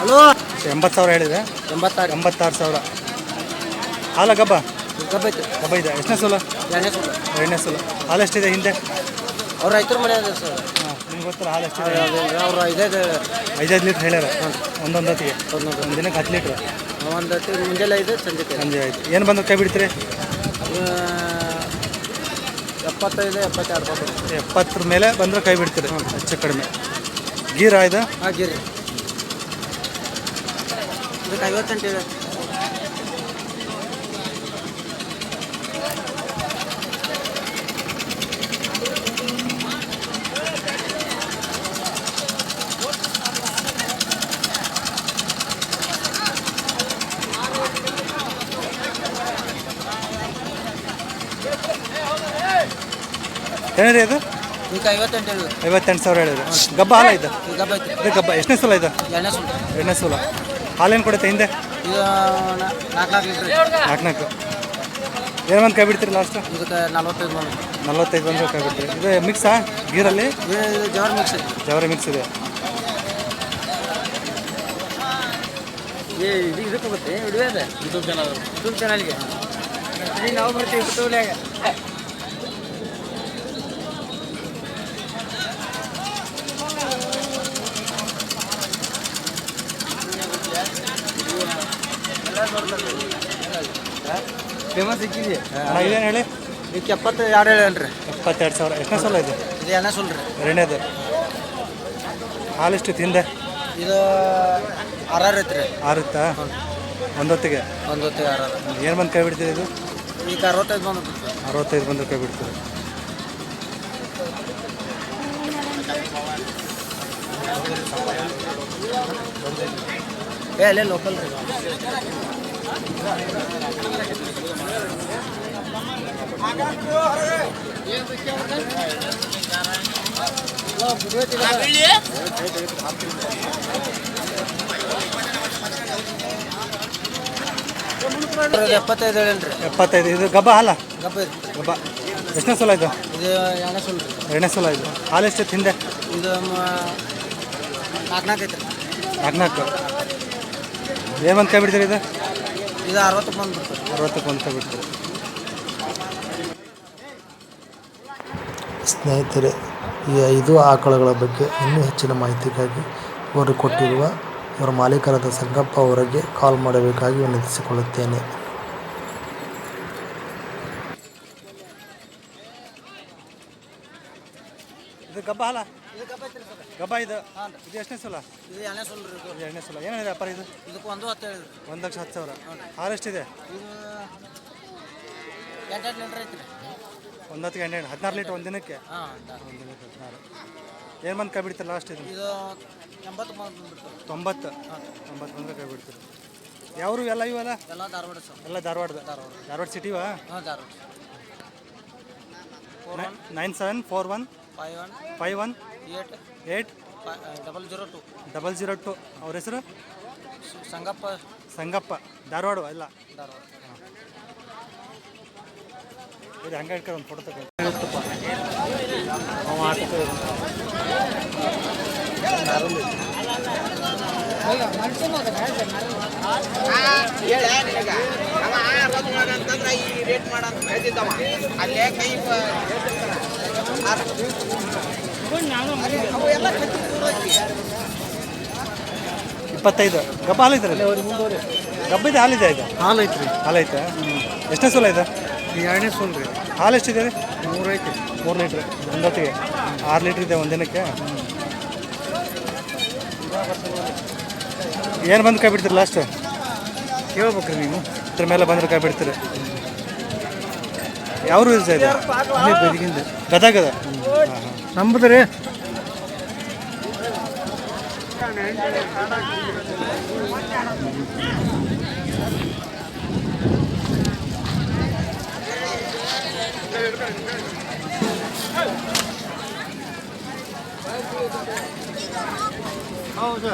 Hello 80,000 ಹೇಳಿದೆ. 86,000. ಹಾಲ ಗಬ್ಬ ಗಬ್ಬ ಇದೆ. ಎಷ್ಟನೇ ಸೋಲ? ಎರಡನೇ ಸೋಲ. ಹಾಲು ಎಷ್ಟಿದೆ ಹಿಂದೆ? ಅವ್ರ ರೈತರ ಮನೆ ಅದ ಸರ್. ಹಾಂ, ನಿಮ್ಗೆ ಗೊತ್ತಲ್ಲ ಹಾಲು ಎಷ್ಟಿದೆ? ಅವ್ರು 5 ಲೀಟ್ರ್ ಹೇಳ್ಯಾರ ಒಂದೊಂದೊತ್ತಿಗೆ. ಒಂದು ದಿನಕ್ಕೆ 10 ಲೀಟ್ರ್. ಒಂದು ಮುಂಜಾನೆ 5 ಸಂಜೆ 5. ಏನು ಬಂದು ಕೈ ಬಿಡ್ತೀರಿ? 75 72 70 ಮೇಲೆ ಬಂದರೆ ಕೈ ಬಿಡ್ತೀರಿ ಹೆಚ್ಚು ಕಡಿಮೆ. ಗೀರಾ ಇದು? ಹಾಂ ಗೀರಿ. ಇದಕ್ಕೆ 50 ಇದೆ. ಏನಿದೆ ಇದು? ಇದಕ್ಕೆ 58 ಹೇಳಿದ್ರು. 58,000 ಹೇಳಿದ್ರು. ಗಬ್ಬ ಹಾಲ ಇದು? ಗಬ್ಬ ಐತಿ. ಇದು ಗಬ್ಬ ಎಷ್ಟನೇ ಸೋಲ ಇದು? ಎರಡನೇ ಸೋಲ. ಹಾಲೇನು ಕೊಡುತ್ತೆ ಹಿಂದೆ? ಇದು 4 ಲೀಟ್ರ್. 4 ಏನು ಬಂದು ಕೈ ಬಿಡ್ತೀರಿ ಲಾಸ್ಟ್? ಇದಕ್ಕೆ 45 ಬಂದರೆ ಕೈ ಬಿಡ್ತೀರಿ. ಇದು ಮಿಕ್ಸಾ ಗೀರಲ್ಲಿ? ಇದು ಜವರ್ ಮಿಕ್ಸ್ ಐತಿ. ಜವರಿ ಮಿಕ್ಸ್ ಇದೆ. ಇದಕ್ಕೆ ಹೋಗುತ್ತೆ ವಿಡಿಯೋ ಇದೆ ಯೂಟ್ಯೂಬ್ ಚಾನಲ್ಗೆ. ನಾವು ಬರ್ತೀವಿ ಯೂಟ್ಯೂಬ್ನಾಗ. ಫೇಮಸ್ ಸಿಕ್ಕಿದೆ. ಇದೇನು ಹೇಳಿ? ಇದಕ್ಕೆ 72 ಹೇಳಲ್ರಿ. 72,000. ಎಷ್ಟನೇ ಸೋಲ ಇದು? ಇದು ಎಣ್ಣೆ ಸುಲ್ರಿ. ಎರಡನೇದು. ಹಾಲು ಎಷ್ಟಿತ್ತು ಹಿಂದೆ? ಇದು 6 ಐತ್ರಿ. 6 ಇತ್ತಾ? ಒಂದೊತ್ತಿಗೆ? ಒಂದೊತ್ತಿಗೆ 6. ಏನು ಬಂದು ಕೈ ಬಿಡ್ತೀರಿ ಇದು? ಈಗ 65 ಬಂದು. 65 ಬಂದರೆ ಕೈ ಬಿಡ್ತೀರಿ. ಅಲ್ಲೇ ಲೋಕಲ್ ರೀ. $75 ಹೇಳೇನ್ರಿ. 75. ಇದು ಗಬ್ಬ ಹಾಲ? ಗಬ್ಬ ಗಬ್ಬ. ಎಷ್ಟನೇ ಸೋಲ ಇದು? ಇದು ಎರಡನೇ ಸೋಲ್ ರೀ. ಎರಡನೇ ಸೋಲ ಇದು. ಹಾಲು ಎಷ್ಟಿತ್ತು ಹಿಂದೆ? ಇದು 4 ಐತ್ರಿ. 4. ಏನು ಬಂದು ಕೈ ಬಿಡ್ತೀರಿ ಇದು? ಇದು 60 ಬಂದ್ಬಿಡ್ತೀರಿ. 60 ಬಂದು ಕೈ ಬಿಡ್ತೀರಿ. ಸ್ನೇಹಿತರೆ, ಈ 5 ಆಕಳುಗಳ ಬಗ್ಗೆ ಇನ್ನೂ ಹೆಚ್ಚಿನ ಮಾಹಿತಿಗಾಗಿ ಇವರು ಕೊಟ್ಟಿರುವ ಇವರ ಮಾಲೀಕರಾದ ಸಂಗಪ್ಪ ಅವರಿಗೆ ಕಾಲ್ ಮಾಡಬೇಕಾಗಿ ವಿನಂತಿಸಿಕೊಳ್ಳುತ್ತೇನೆ. ಇದು ಗಬ್ಬ ಹಾಲ? ಗಬ್ಬ ಇದು? ಇದು ಎಷ್ಟನೇ ಸೋಲ? ಇದು ಎರಡನೇ ಸೋಲ್ ರೀ. ಎರಡನೇ ಸೋಲ. ಏನಿದೆ ವ್ಯಾಪಾರ ಇದು? ಇದಕ್ಕೆ 110 ಹೇಳಿದ್ರು. 1,10,000. ಹಾಲು ಎಷ್ಟಿದೆ? ಇದು 8 ಲೀಟ್ರ್ ಐತ್ರಿ. ಒಂದೊತ್ತಿಗೆ 16 ಲೀಟ್ರ್ ಒಂದು ದಿನಕ್ಕೆ? ಹಾಂ, ಒಂದು ದಿನಕ್ಕೆ 16. ಏನು ಬಂದು ಕೈ ಬಿಡ್ತೀರಿ ಲಾಸ್ಟ್ ಇದು? ಇದು 80 ಬಂದ್ಬಿಡ್ತಾರೆ. 90 ಬಂದರೆ ಕೈ ಬಿಡ್ತೀರಿ. ಯಾವರು ಎಲ್ಲ ಇವೆಲ್ಲ? ಎಲ್ಲ ಧಾರವಾಡ ಸರ್. ಎಲ್ಲ ಧಾರವಾಡದ? ಧಾರವಾಡ ಸಿಟಿವಾ? ಹಾಂ, ಧಾರವಾಡ. 9741 51 8 002 002. ಅವ್ರ ಹೆಸರು? ಸಂಗಪ್ಪ. ಧಾರವಾಡ ಎಲ್ಲ? ಧಾರವಾಡ. ಇದು ಹಂಗೆ ಇಟ್ಕೊಂಡು ಒಂದು ಫೋಟೋ ತಗೊಂಡು $25. ಗಬ್ಬ ಹಾಲು ಐತ್ರಿ? ಗಬ್ಬಿದ ಹಾಲಿದೆ ಇದು? ಹಾಲು ಐತ್ರಿ. ಹಾಲು ಐತೆ. ಎಷ್ಟನೇ ಸೋಲ ಇದೆ? ಎರಡನೇ ಸೋಲ್ ರೀ. ಹಾಲು ಎಷ್ಟಿದೆ ರೀ? 3 ಐತಿ. 3 ಲೀಟ್ರ್ ಒಂದೊತ್ತಿಗೆ. 6 ಲೀಟ್ರ್ ಇದೆ ಒಂದು ದಿನಕ್ಕೆ. ಏನು ಬಂದು ಕೈ ಬಿಡ್ತೀರಿ ಲಾಸ್ಟ್? ಕೇಳ್ಬೇಕ್ರಿ ನೀವು. ಇದ್ರ ಮೇಲೆ ಬಂದ್ರೆ ಕೈ ಬಿಡ್ತೀರಿ. ಯಾವ ಯೂಸ್ ಇದೆ? ಗದಗದ. ನಂಬುದ್ರಿ ಹೌದು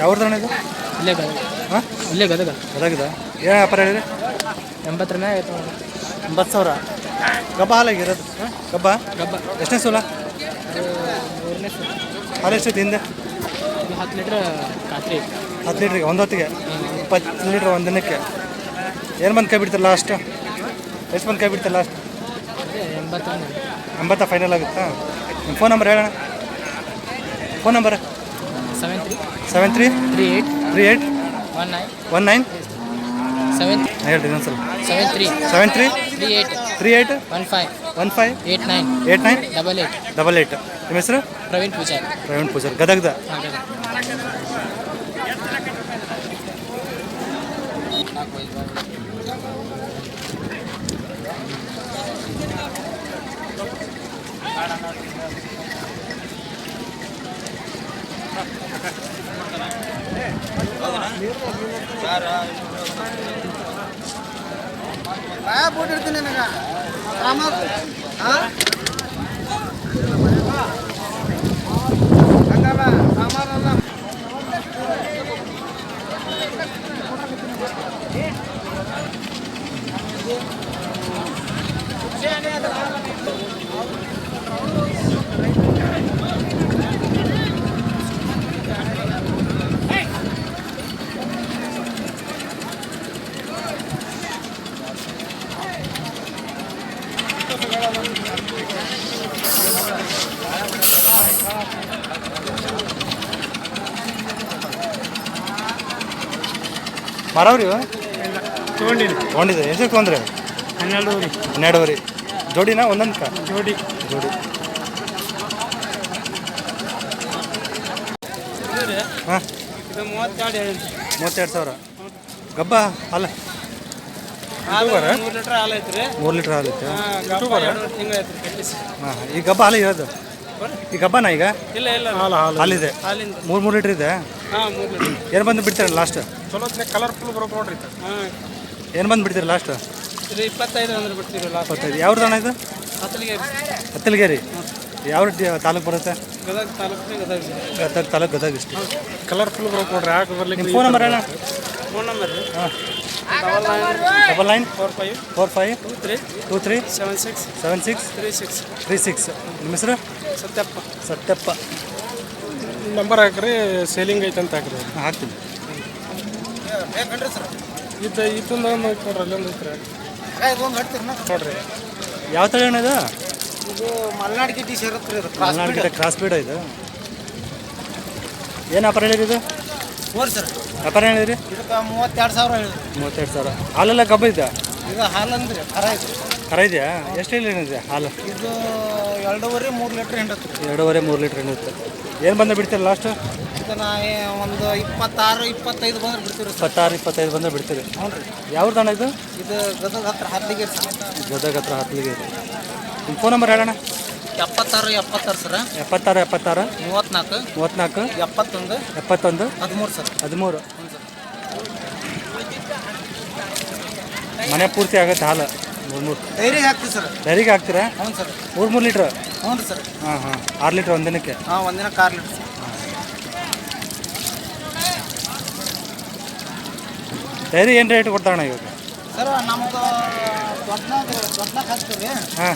ಯಾವ್ದಣ್ಣ ಇದು? ಇಲ್ಲೇ ಗದಗ. ಹಾಂ ಇಲ್ಲೇ ಗದಗ. ಗದಗದ ಏನು ವ್ಯಾಪಾರ ಹೇಳಿರಿ? 80 ಮ್ಯಾಗ ಆಯ್ತು. 80,000 ಗಬ್ಬ ಹಾಲಾಗಿರೋದು. ಗಬ್ಬ ಗಬ್ಬ ಎಷ್ಟನೇ ಸೋಲ? 3ನೇ ಸಲ. ಹಾಲು ಎಷ್ಟೈತಿ ಹಿಂದೆ? 10 ಲೀಟ್ರ್ ಖಾತ್ರಿ. 10 ಲೀಟ್ರಿಗೆ ಒಂದು ಹೊತ್ತಿಗೆ 20 ಲೀಟ್ರ್ ಒಂದು ದಿನಕ್ಕೆ. ಏನು ಬಂದು ಕೈ ಬಿಡ್ತಾರೆ ಲಾಸ್ಟ್? ಎಷ್ಟು ಬಂದು ಕೈ ಬಿಡ್ತಾರೆ ಲಾಸ್ಟ್? 80 ಫೈನಲ್ ಆಗುತ್ತಾ? ನಿಮ್ಮ ಫೋನ್ ನಂಬರ್ ಹೇಳೋಣ. ಫೋನ್ ನಂಬರ್ 73 38 19 ಹೇಳ್ರಿ ಇನ್ನೊಂದ್ಸಲ. 73 38 15 89 88. ನಿಮ್ಮ ಹೆಸರು? ಪ್ರವೀಣ್ ಪೂಜಾರಿ. ಗದಗದ. ಬಿಟ್ಟಿರ್ತೀನಿ ನನಗೆ. ಮಾರವ್ರಿ ತೊಗೊಂಡಿದ್ದೆ. ಎಷ್ಟು ತೊಗೊಂಡ್ರಿ? 12 ಜೋಡಿನಾ ಒಂದೊಂದು? ಜೋಡಿ. ಹಾಂ ಇದು 32,000 ಗಬ್ಬ ಹಾಲು. 3 ಲೀಟ್ರ್ ಹಾಲು ಐತ್ರಿ. 3 ಲೀಟ್ರ್ ಹಾಲು ಐತೆ. ಹಾಂ ಈ ಗಬ್ಬ ಹಾಲು ಇರೋದು? ಈ ಗಬ್ಬನ ಈಗ ಇಲ್ಲ ಹಾಲಿದೆ. 3 ಲೀಟ್ರ್ ಇದೆ. ಹಾಂ 3 ಲೀಟ್ರ್. ಏನು ಬಂದು ಬಿಡ್ತಾರೆ ಲಾಸ್ಟ್? ಚಲೋ ಕಲರ್ಫುಲ್ ಬರೋದು ನೋಡ್ರಿ. ಹಾಂ ಏನು ಬಂದು ಬಿಡ್ತೀರಿ ಲಾಸ್ಟ್? ಇದು 25 ಅಂದ್ರೆ ಬಿಡ್ತೀವಿ ಲಾಸ್ಟ್. 25. ಯಾವ್ದು ಅಣ್ಣ ಇದು? ಹತ್ತಲಗೇರಿ. ಯಾವ ತಾಲೂಕು ಬರುತ್ತೆ? ಗದಗ ತಾಲೂಕು. ಗದಗ ಇಷ್ಟು ಕಲರ್ಫುಲ್ ಬರೋದು ನೋಡ್ರಿ. ಯಾಕೆ ಬರ್ಲಿಕ್ಕೆ? ನಿಮ್ಮ ಫೋನ್ ನಂಬರ್ ಅಣ್ಣ? ಫೋನ್ ನಂಬರ್ ರೀ? ಹಾಂ 99 45 23 76 36. ನಿಮ್ಮ ಹೆಸರು? ಸತ್ಯಪ್ಪ. ನಂಬರ್ ಹಾಕ್ರಿ. ಸೇಲಿಂಗ್ ಐತೆ ಅಂತ ಹಾಕ್ರಿ. ಹಾಕ್ತೀನಿ. ಇದೊಂದು ನೋಡ್ರಿ. ಅಲ್ಲೊಂದು ಐತ್ರಿ ನೋಡ್ರಿ. ಯಾವ ತಳಿ ಅಣ್ಣ ಇದು? ಇದು ಮಲ್ನಾಡ್ ಗಿಟ್ಟಿ ಸೇರುತ್ತೆ. ಮಲ್ನಾಡ್ ಗಿಟ್ಟ ಕ್ರಾಸ್ ಬೀಡ ಇದು. ಏನು ವ್ಯಾಪಾರ ಹೇಳಿರಿ ಇದು? ಸರ್ ವ್ಯಾಪಾರ ಹೇಳಿರಿ? ಇದಕ್ಕೆ 32,000 ಹೇಳಿರಿ. 32,000. ಹಾಲೆಲ್ಲ ಗಬ್ಬ ಇದೆ? ಇದು ಹಾಲು ಅಂದ್ರೆ ಕರ ಇದೆಯಾ? ಎಷ್ಟು ಹೇಳಿದೆ ಹಾಲು? ಇದು 2.5-3 ಲೀಟ್ರ್ ಹಿಂಡತ್ತೆ. 2.5-3 ಲೀಟ್ರ್ ಹಿಂಡುತ್ತೆ. ಏನು ಬಂದು ಬಿಡ್ತೀರಿ ಲಾಸ್ಟ್? ಇದನ್ನ ಒಂದು 26-25 ಬಂದ್ರೆ ಬಿಡ್ತೀವಿ. 26-25 ಬಂದರೆ ಬಿಡ್ತೀರಿ. ಹ್ಞೂ ರೀ. ಯಾವ್ದು ಅಣ್ಣ ಇದು? ಇದು ಗದಗ ಹತ್ರ ಹತ್ಲಿಗೇರಿ. ಗದಗ ಹತ್ರ ಹತ್ಲಿಗೇರಿ. ನಿಮ್ಮ ಫೋನ್ ನಂಬರ್ ಹೇಳೋಣ. 76 ಸರ್. 76 34 34 71 71 13 ಸರ್. 13. ಮನೆ ಪೂರ್ತಿ ಆಗುತ್ತೆ ಹಾಲು? 3 ಡೈರಿಗೆ ಹಾಕ್ತೀವಿ ಸರ್. ಡೈರಿಗೆ ಹಾಕ್ತೀರಾ? ಹ್ಞೂ ಸರ್. 3 ಲೀಟ್ರ್? ಹ್ಞೂ ರೀ ಸರ್. ಹಾಂ 6 ಲೀಟ್ರ್ ಒಂದಿನಕ್ಕೆ? ಹಾಂ ಒಂದಿನಕ್ಕೆ 6 ಲೀಟ್ರ್ ಸರ್. ಡೈರಿ ಏನು ರೇಟ್ ಕೊಡ್ತಾವಣ್ಣ ಇವಾಗ? ಸರ್ ನಮ್ದು ದೊಡ್ಡ ಹಾಕ್ತೀವಿ ಹಾಂ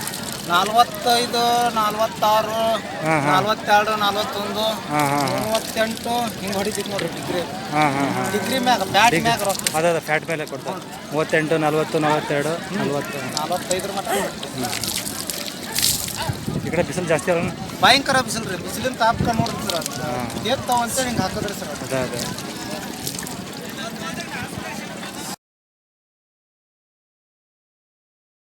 45, 46, ಹಾಂ ಹಾಂ 42, 41, ಹಾಂ ಹಾಂ 38 ಹಿಂಗೆ ಹೊಡಿತೀವಿ ನೋಡ್ರಿ ಡಿಗ್ರಿ. ಹಾಂ ಹಾಂ ಹಾಂ ಡಿಗ್ರಿ ಮ್ಯಾಗ ಬ್ಯಾಟ್ ಮ್ಯಾಗ ರೊಕ್ಕ ಅದ ಫ್ಯಾಟ್ ಮೇಲೆ ಕೊಡ್ತಾರೆ 38, 40, 42, 40. 45 ಮಟ್ಟ. ಈ ಕಡೆ ಬಿಸಿಲು ಜಾಸ್ತಿ ಅಲ್ಲ? ಭಯಂಕರ ಬಿಸಿಲು ರೀ. ಬಿಸಿಲಿನ ತಾಪಕ ನೋಡ್ರಿ ಸರ್. ತೇಗ್ತಾವ ಅಂತೇಳಿ ಹಿಂಗೆ ಹಾಕಿದ್ರಿ ಸರ್. ಅದೇ